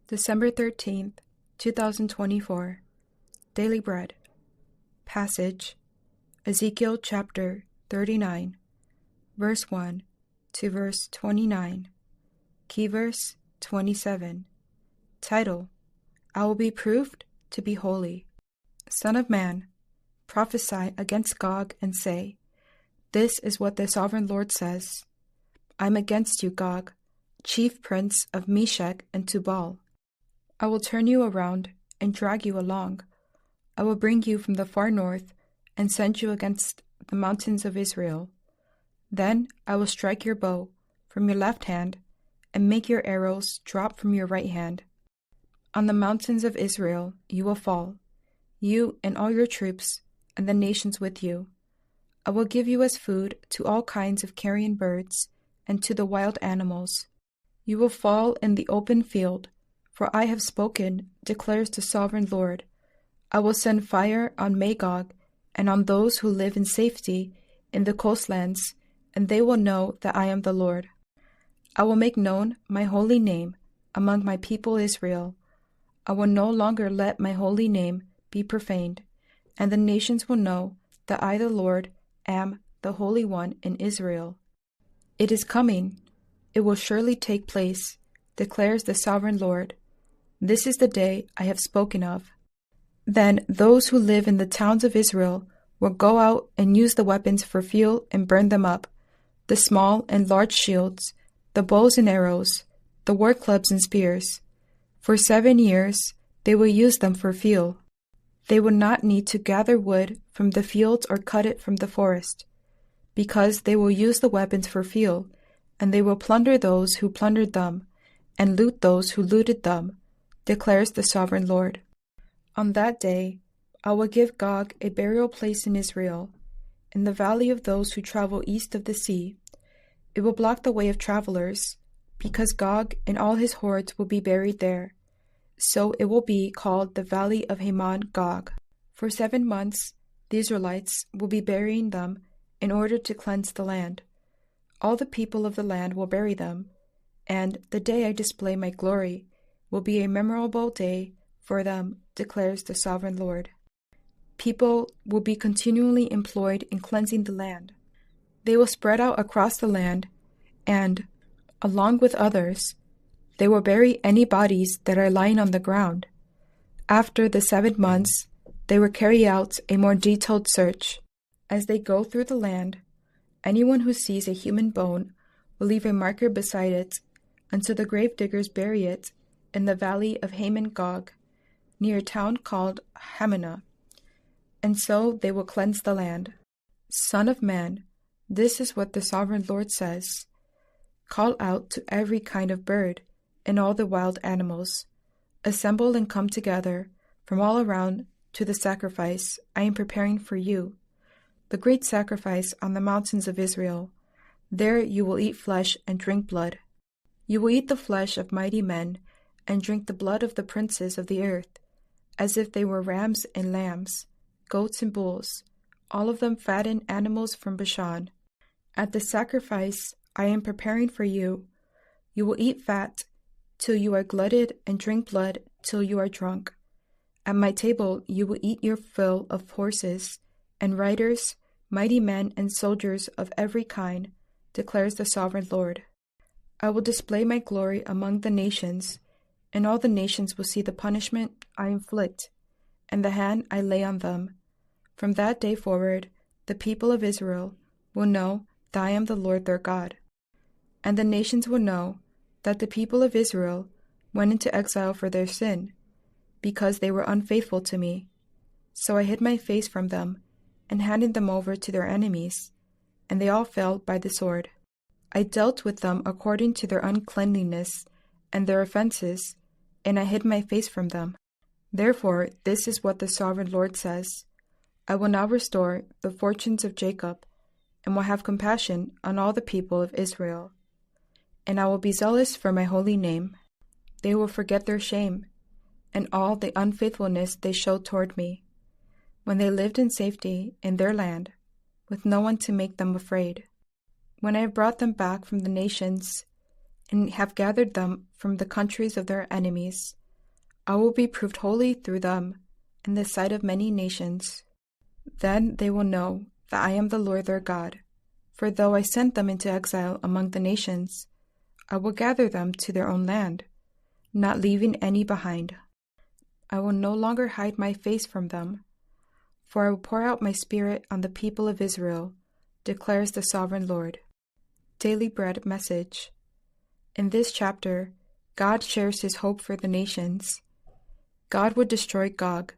December 13th, 2024. Daily Bread. Passage, Ezekiel chapter 39, verse 1 to verse 29. Key verse 27. Title, I will be proved to be holy. Son of man, prophesy against Gog and say, This is what the sovereign Lord says. I am against you, Gog, chief prince of Meshech and Tubal. I will turn you around and drag you along. I will bring you from the far north and send you against the mountains of Israel. Then I will strike your bow from your left hand and make your arrows drop from your right hand. On the mountains of Israel you will fall, you and all your troops and the nations with you. I will give you as food to all kinds of carrion birds and to the wild animals. You will fall in the open field, for I have spoken, declares the sovereign Lord. I will send fire on Magog and on those who live in safety in the coastlands, and they will know that I am the Lord. I will make known my holy name among my people Israel. I will no longer let my holy name be profaned, and the nations will know that I, the Lord, am the Holy One in Israel. It is coming. It will surely take place, declares the sovereign Lord. This is the day I have spoken of. Then those who live in the towns of Israel will go out and use the weapons for fuel and burn them up, the small and large shields, the bows and arrows, the war clubs and spears. For 7 years they will use them for fuel. They will not need to gather wood from the fields or cut it from the forest, because they will use the weapons for fuel, and they will plunder those who plundered them, and loot those who looted them, declares the sovereign Lord. On that day I will give Gog a burial place in Israel, in the valley of those who travel east of the sea. It will block the way of travelers, because Gog and all his hordes will be buried there. So it will be called the Valley of Hamon Gog. For 7 months the Israelites will be burying them in order to cleanse the land. All the people of the land will bury them, and the day I display my glory will be a memorable day for them, declares the sovereign Lord. People will be continually employed in cleansing the land. They will spread out across the land, and, along with others, they will bury any bodies that are lying on the ground. After the 7 months, they will carry out a more detailed search. As they go through the land, anyone who sees a human bone will leave a marker beside it until the grave diggers bury it in the valley of Hamon Gog, near a town called Hamanah. And so they will cleanse the land. Son of man, this is what the sovereign Lord says. Call out to every kind of bird and all the wild animals. Assemble and come together from all around to the sacrifice I am preparing for you, the great sacrifice on the mountains of Israel. There you will eat flesh and drink blood. You will eat the flesh of mighty men and drink the blood of the princes of the earth, as if they were rams and lambs, goats and bulls, all of them fattened animals from Bashan. At the sacrifice I am preparing for you, you will eat fat till you are glutted and drink blood till you are drunk. At my table you will eat your fill of horses and riders, mighty men and soldiers of every kind, declares the sovereign Lord. I will display my glory among the nations, and all the nations will see the punishment I inflict, and the hand I lay on them. From that day forward, the people of Israel will know that I am the Lord their God. And the nations will know that the people of Israel went into exile for their sin, because they were unfaithful to me. So I hid my face from them, and handed them over to their enemies, and they all fell by the sword. I dealt with them according to their uncleanliness and their offenses, and I hid my face from them. Therefore, this is what the sovereign Lord says. I will now restore the fortunes of Jacob, and will have compassion on all the people of Israel. And I will be zealous for my holy name. They will forget their shame, and all the unfaithfulness they showed toward me, when they lived in safety in their land, with no one to make them afraid. When I have brought them back from the nations, and have gathered them from the countries of their enemies. I will be proved holy through them in the sight of many nations. Then they will know that I am the Lord their God. For though I sent them into exile among the nations, I will gather them to their own land, not leaving any behind. I will no longer hide my face from them, for I will pour out my Spirit on the people of Israel, declares the Sovereign Lord. Daily Bread Message. In this chapter, God shares his hope for the nations. God would destroy Gog,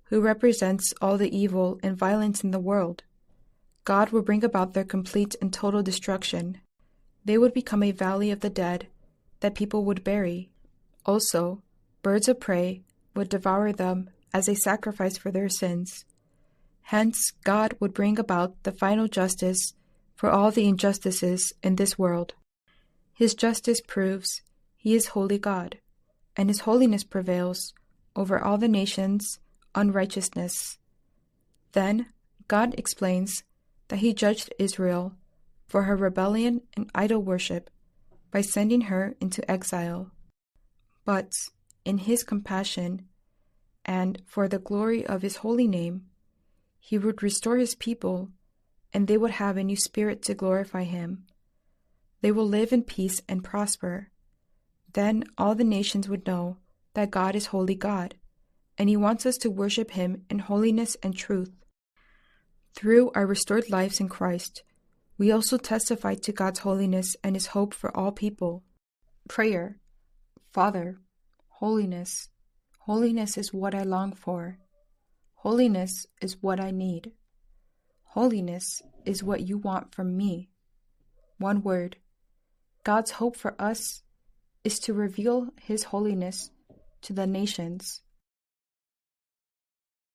who represents all the evil and violence in the world. God will bring about their complete and total destruction. They would become a valley of the dead that people would bury. Also, birds of prey would devour them as a sacrifice for their sins. Hence, God would bring about the final justice for all the injustices in this world. His justice proves he is holy God, and his holiness prevails over all the nations' unrighteousness. Then, God explains that he judged Israel for her rebellion and idol worship by sending her into exile. But, in his compassion, and for the glory of his holy name, he would restore his people, and they would have a new spirit to glorify him. They will live in peace and prosper. Then all the nations would know that God is holy God, and he wants us to worship him in holiness and truth. Through our restored lives in Christ, we also testify to God's holiness and his hope for all people. Prayer. Father, holiness. Holiness is what I long for. Holiness is what I need. Holiness is what you want from me. One word. God's hope for us is to reveal his holiness to the nations.